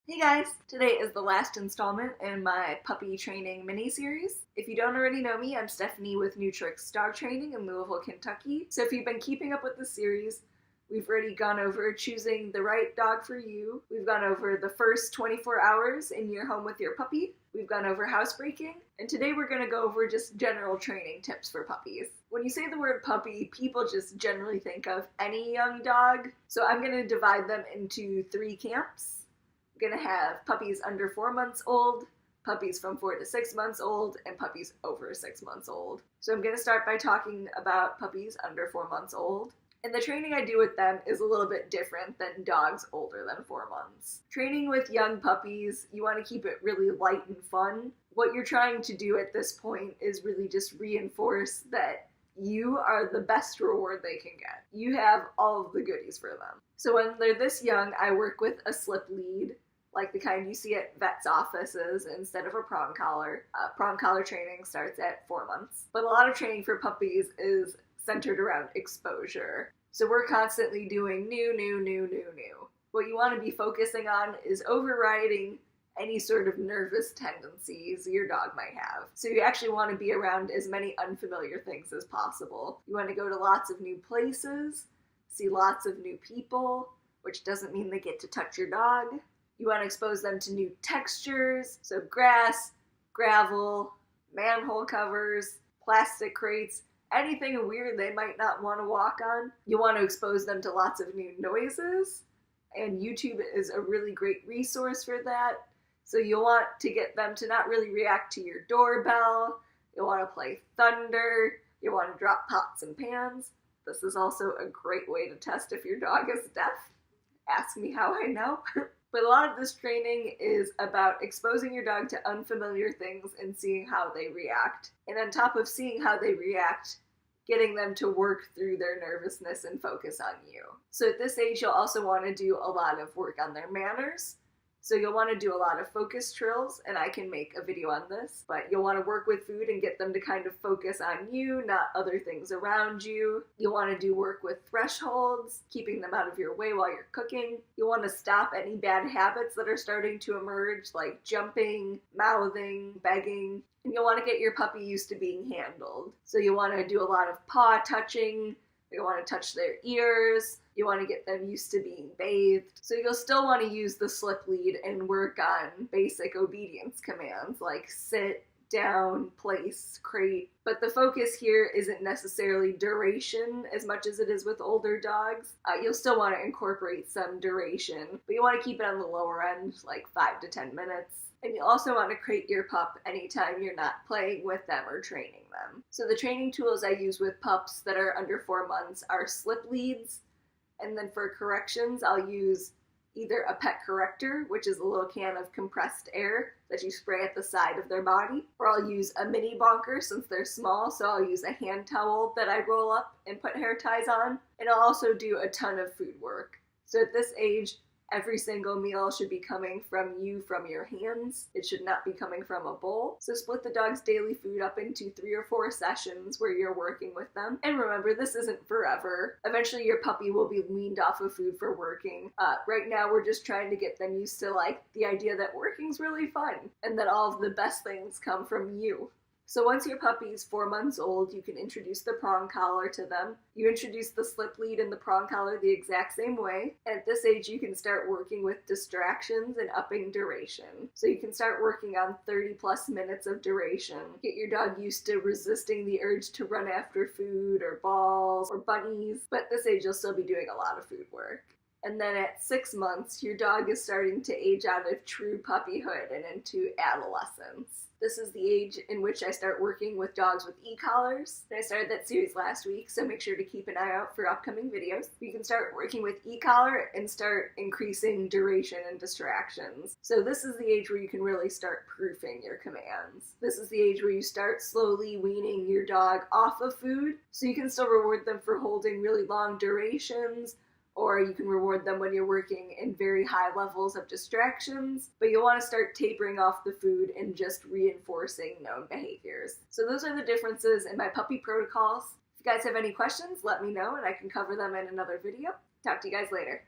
Hey guys! Today is the last installment in my puppy training mini-series. If you don't already know me, I'm Stephanie with Nutrix Dog Training in Louisville, Kentucky. So if you've been keeping up with the series, we've already gone over choosing the right dog for you. We've gone over the first 24 hours in your home with your puppy. We've gone over housebreaking. And today we're going to go over just general training tips for puppies. When you say the word puppy, people just generally think of any young dog. So I'm going to divide them into 3 camps. We're going to have puppies under 4 months old, puppies from 4 to 6 months old, and puppies over 6 months old. So I'm going to start by talking about puppies under 4 months old. And the training I do with them is a little bit different than dogs older than 4 months. Training with young puppies, you want to keep it really light and fun. What you're trying to do at this point is really just reinforce that you are the best reward they can get. You have all of the goodies for them. So when they're this young, I work with a slip lead, like the kind you see at vets' offices instead of a prong collar. Prong collar training starts at 4 months. But a lot of training for puppies is centered around exposure. So we're constantly doing new. What you want to be focusing on is overriding any sort of nervous tendencies your dog might have. So you actually want to be around as many unfamiliar things as possible. You want to go to lots of new places, see lots of new people, which doesn't mean they get to touch your dog. You want to expose them to new textures, so grass, gravel, manhole covers, plastic crates, anything weird they might not want to walk on. You want to expose them to lots of new noises, and YouTube is a really great resource for that. So you'll want to get them to not really react to your doorbell. You'll want to play thunder. You'll want to drop pots and pans. This is also a great way to test if your dog is deaf. Ask me how I know. But a lot of this training is about exposing your dog to unfamiliar things and seeing how they react. And on top of seeing how they react, getting them to work through their nervousness and focus on you. So at this age, you'll also want to do a lot of work on their manners. So you'll want to do a lot of focus drills, and I can make a video on this, but you'll want to work with food and get them to kind of focus on you, not other things around you. You'll want to do work with thresholds, keeping them out of your way while you're cooking. You'll want to stop any bad habits that are starting to emerge, like jumping, mouthing, begging. And you'll want to get your puppy used to being handled. So you'll want to do a lot of paw touching. You want to touch their ears. You want to get them used to being bathed. So you'll still want to use the slip lead and work on basic obedience commands like sit, down, place, crate. But the focus here isn't necessarily duration as much as it is with older dogs. You'll still want to incorporate some duration, but you want to keep it on the lower end, like 5 to 10 minutes. And you also want to crate your pup anytime you're not playing with them or training them. So the training tools I use with pups that are under 4 months are slip leads. And then for corrections, I'll use either a pet corrector, which is a little can of compressed air that you spray at the side of their body, or I'll use a mini bonker since they're small, so I'll use a hand towel that I roll up and put hair ties on. And I'll also do a ton of food work. So at this age, every single meal should be coming from your hands. It should not be coming from a bowl. So split the dog's daily food up into 3 or 4 sessions where you're working with them. And remember, this isn't forever. Eventually your puppy will be weaned off of food for working. Right now we're just trying to get them used to the idea that working's really fun and that all of the best things come from you. So once your puppy's 4 months old, you can introduce the prong collar to them. You introduce the slip lead and the prong collar the exact same way. And at this age, you can start working with distractions and upping duration. So you can start working on 30 plus minutes of duration. Get your dog used to resisting the urge to run after food or balls or bunnies. But at this age, you'll still be doing a lot of food work. And then at 6 months, your dog is starting to age out of true puppyhood and into adolescence. This is the age in which I start working with dogs with e-collars. I started that series last week, so make sure to keep an eye out for upcoming videos. You can start working with e-collar and start increasing duration and distractions. So this is the age where you can really start proofing your commands. This is the age where you start slowly weaning your dog off of food, so you can still reward them for holding really long durations, or you can reward them when you're working in very high levels of distractions, but you'll want to start tapering off the food and just reinforcing known behaviors. So those are the differences in my puppy protocols. If you guys have any questions, let me know and I can cover them in another video. Talk to you guys later.